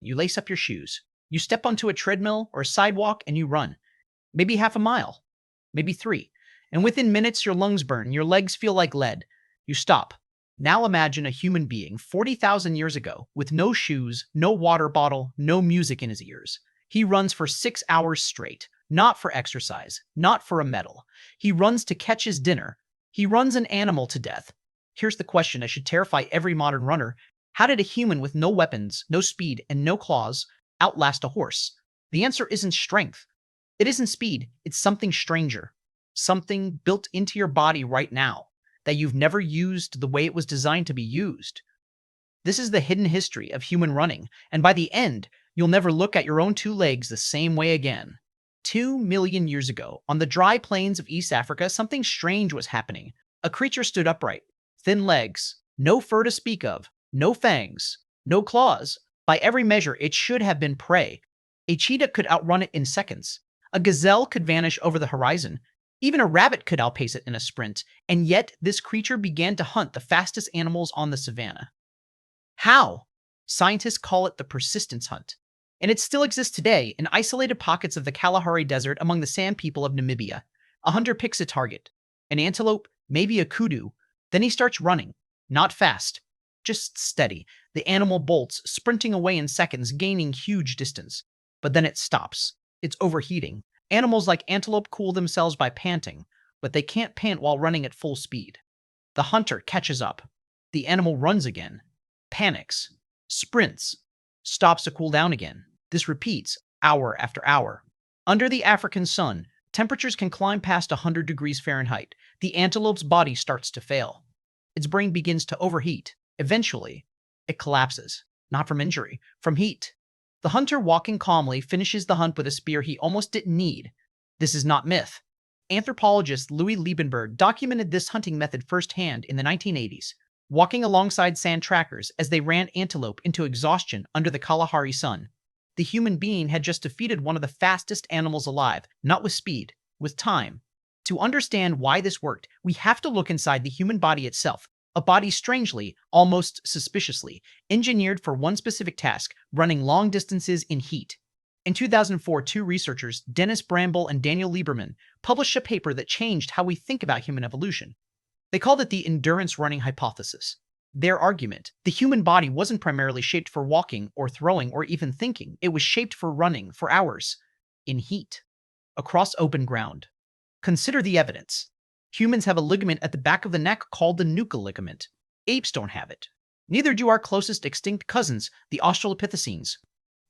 You lace up your shoes. You step onto a treadmill or a sidewalk and you run. Maybe half a mile, maybe 3. And within minutes, your lungs burn, your legs feel like lead. You stop. Now imagine a human being 40,000 years ago with no shoes, no water bottle, no music in his ears. He runs for 6 hours straight, not for exercise, not for a medal. He runs to catch his dinner. He runs an animal to death. Here's the question that should terrify every modern runner. How did a human with no weapons, no speed, and no claws outlast a horse? The answer isn't strength. It isn't speed. It's something stranger. Something built into your body right now that you've never used the way it was designed to be used. This is the hidden history of human running, and by the end, you'll never look at your own 2 legs the same way again. 2 million years ago, on the dry plains of East Africa, something strange was happening. A creature stood upright, thin legs, no fur to speak of, no fangs, no claws. By every measure, it should have been prey. A cheetah could outrun it in seconds. A gazelle could vanish over the horizon. Even a rabbit could outpace it in a sprint, and yet this creature began to hunt the fastest animals on the savannah. How? Scientists call it the persistence hunt, and it still exists today in isolated pockets of the Kalahari Desert among the San people of Namibia. A hunter picks a target, an antelope, maybe a kudu, then he starts running, not fast, just steady. The animal bolts, sprinting away in seconds, gaining huge distance. But then it stops. It's overheating. Animals like antelope cool themselves by panting, but they can't pant while running at full speed. The hunter catches up. The animal runs again, panics, sprints, stops to cool down again. This repeats hour after hour. Under the African sun, temperatures can climb past 100 degrees Fahrenheit. The antelope's body starts to fail. Its brain begins to overheat. Eventually, it collapses, not from injury, from heat. The hunter, walking calmly, finishes the hunt with a spear he almost didn't need. This is not myth. Anthropologist Louis Liebenberg documented this hunting method firsthand in the 1980s, walking alongside sand trackers as they ran antelope into exhaustion under the Kalahari sun. The human being had just defeated one of the fastest animals alive, not with speed, with time. To understand why this worked, we have to look inside the human body itself. A body strangely, almost suspiciously, engineered for one specific task, running long distances in heat. In 2004, 2 researchers, Dennis Bramble and Daniel Lieberman, published a paper that changed how we think about human evolution. They called it the endurance running hypothesis. Their argument: the human body wasn't primarily shaped for walking or throwing or even thinking. It was shaped for running for hours, in heat, across open ground. Consider the evidence. Humans have a ligament at the back of the neck called the nuchal ligament. Apes don't have it. Neither do our closest extinct cousins, the Australopithecines.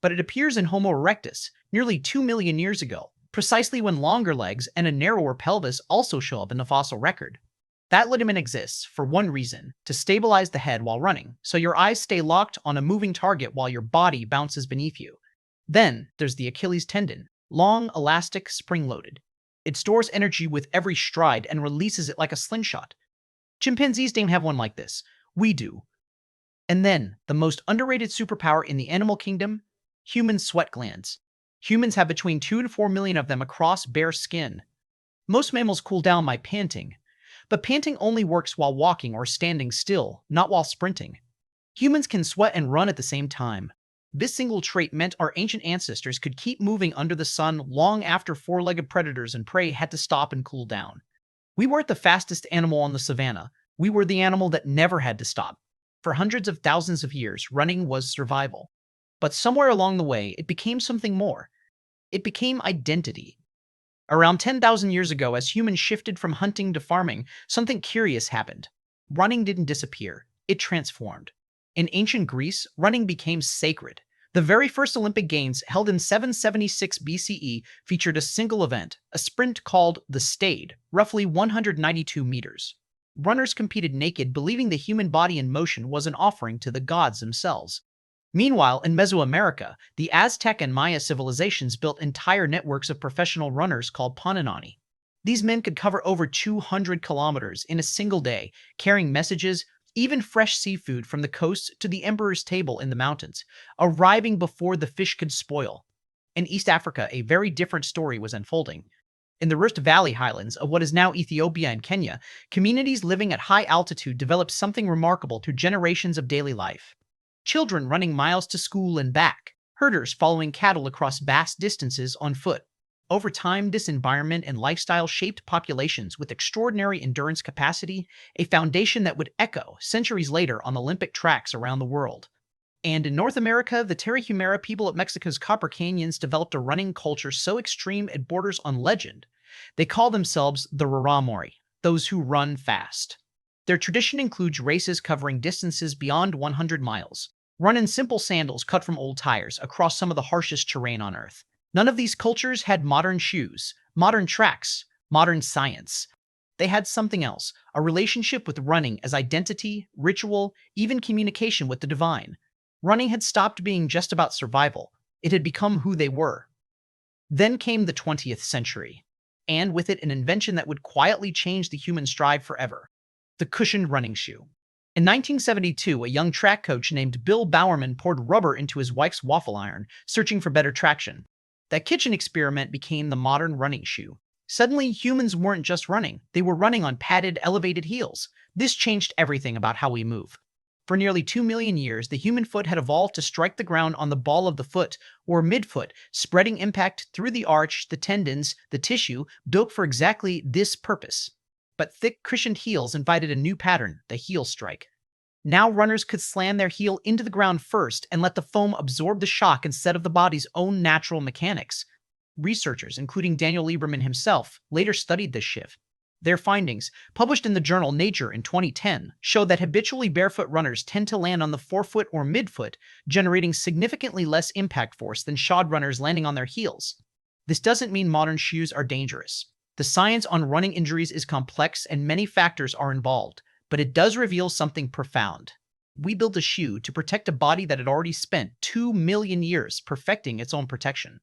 But it appears in Homo erectus nearly 2 million years ago, precisely when longer legs and a narrower pelvis also show up in the fossil record. That ligament exists for one reason: to stabilize the head while running, so your eyes stay locked on a moving target while your body bounces beneath you. Then there's the Achilles tendon, long, elastic, spring-loaded. It stores energy with every stride and releases it like a slingshot. Chimpanzees don't have one like this. We do. And then, the most underrated superpower in the animal kingdom: human sweat glands. Humans have between 2 and 4 million of them across bare skin. Most mammals cool down by panting, but panting only works while walking or standing still, not while sprinting. Humans can sweat and run at the same time. This single trait meant our ancient ancestors could keep moving under the sun long after 4-legged predators and prey had to stop and cool down. We weren't the fastest animal on the savannah. We were the animal that never had to stop. For hundreds of thousands of years, running was survival. But somewhere along the way, it became something more. It became identity. Around 10,000 years ago, as humans shifted from hunting to farming, something curious happened. Running didn't disappear. It transformed. In ancient Greece, running became sacred. The very first Olympic Games, held in 776 BCE, featured a single event, a sprint called the Stade, roughly 192 meters. Runners competed naked, believing the human body in motion was an offering to the gods themselves. Meanwhile, in Mesoamerica, the Aztec and Maya civilizations built entire networks of professional runners called Paninani. These men could cover over 200 kilometers in a single day, carrying messages, even fresh seafood from the coast to the emperor's table in the mountains, arriving before the fish could spoil. In East Africa, a very different story was unfolding. In the Rift Valley highlands of what is now Ethiopia and Kenya, communities living at high altitude developed something remarkable through generations of daily life. Children running miles to school and back. herders following cattle across vast distances on foot. Over time, this environment and lifestyle shaped populations with extraordinary endurance capacity, a foundation that would echo centuries later on Olympic tracks around the world. And in North America, the Tarahumara people of Mexico's Copper Canyons developed a running culture so extreme it borders on legend. They call themselves the Raramori, those who run fast. Their tradition includes races covering distances beyond 100 miles, run in simple sandals cut from old tires across some of the harshest terrain on Earth. None of these cultures had modern shoes, modern tracks, modern science. They had something else, a relationship with running as identity, ritual, even communication with the divine. Running had stopped being just about survival. It had become who they were. Then came the 20th century, and with it an invention that would quietly change the human stride forever: the cushioned running shoe. In 1972, a young track coach named Bill Bowerman poured rubber into his wife's waffle iron, searching for better traction. That kitchen experiment became the modern running shoe. Suddenly, humans weren't just running, they were running on padded, elevated heels. This changed everything about how we move. For nearly 2 million years, the human foot had evolved to strike the ground on the ball of the foot, or midfoot, spreading impact through the arch, the tendons, the tissue, built for exactly this purpose. But thick, cushioned heels invited a new pattern, the heel strike. Now runners could slam their heel into the ground first and let the foam absorb the shock instead of the body's own natural mechanics. Researchers, including Daniel Lieberman himself, later studied this shift. Their findings, published in the journal Nature in 2010, show that habitually barefoot runners tend to land on the forefoot or midfoot, generating significantly less impact force than shod runners landing on their heels. This doesn't mean modern shoes are dangerous. The science on running injuries is complex and many factors are involved, but it does reveal something profound. We built a shoe to protect a body that had already spent 2 million years perfecting its own protection.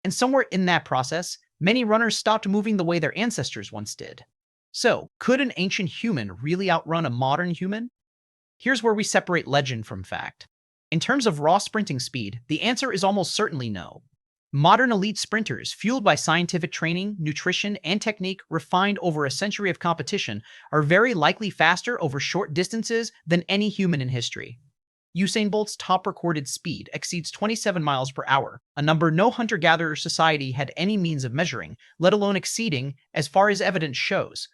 And somewhere in that process, many runners stopped moving the way their ancestors once did. So, could an ancient human really outrun a modern human? Here's where we separate legend from fact. In terms of raw sprinting speed, the answer is almost certainly no. Modern elite sprinters, fueled by scientific training, nutrition, and technique refined over a century of competition, are very likely faster over short distances than any human in history. Usain Bolt's top recorded speed exceeds 27 miles per hour, a number no hunter-gatherer society had any means of measuring, let alone exceeding, as far as evidence shows.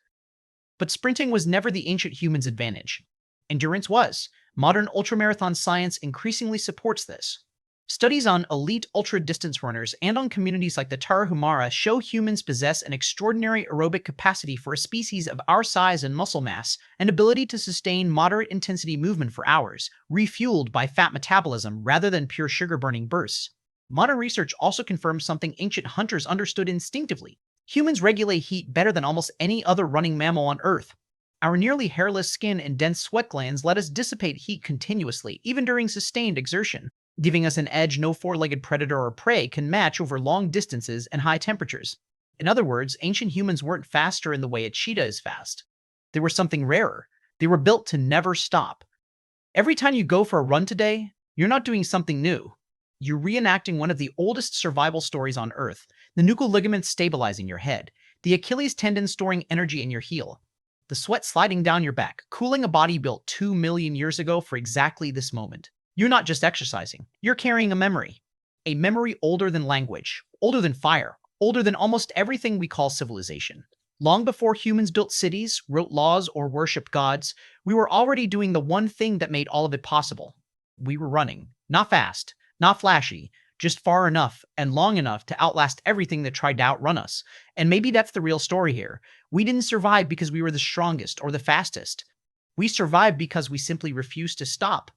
But sprinting was never the ancient human's advantage. Endurance was. Modern ultramarathon science increasingly supports this. Studies on elite ultra-distance runners and on communities like the Tarahumara show humans possess an extraordinary aerobic capacity for a species of our size and muscle mass, and ability to sustain moderate-intensity movement for hours, refueled by fat metabolism rather than pure sugar-burning bursts. Modern research also confirms something ancient hunters understood instinctively. Humans regulate heat better than almost any other running mammal on Earth. Our nearly hairless skin and dense sweat glands let us dissipate heat continuously, even during sustained exertion, giving us an edge no four-legged predator or prey can match over long distances and high temperatures. In other words, ancient humans weren't faster in the way a cheetah is fast. They were something rarer. They were built to never stop. Every time you go for a run today, you're not doing something new. You're reenacting one of the oldest survival stories on Earth: the nuchal ligaments stabilizing your head, the Achilles tendon storing energy in your heel, the sweat sliding down your back, cooling a body built 2 million years ago for exactly this moment. You're not just exercising, you're carrying a memory. A memory older than language, older than fire, older than almost everything we call civilization. Long before humans built cities, wrote laws, or worshipped gods, we were already doing the one thing that made all of it possible. We were running. Not fast, not flashy, just far enough and long enough to outlast everything that tried to outrun us. And maybe that's the real story here. We didn't survive because we were the strongest or the fastest. We survived because we simply refused to stop.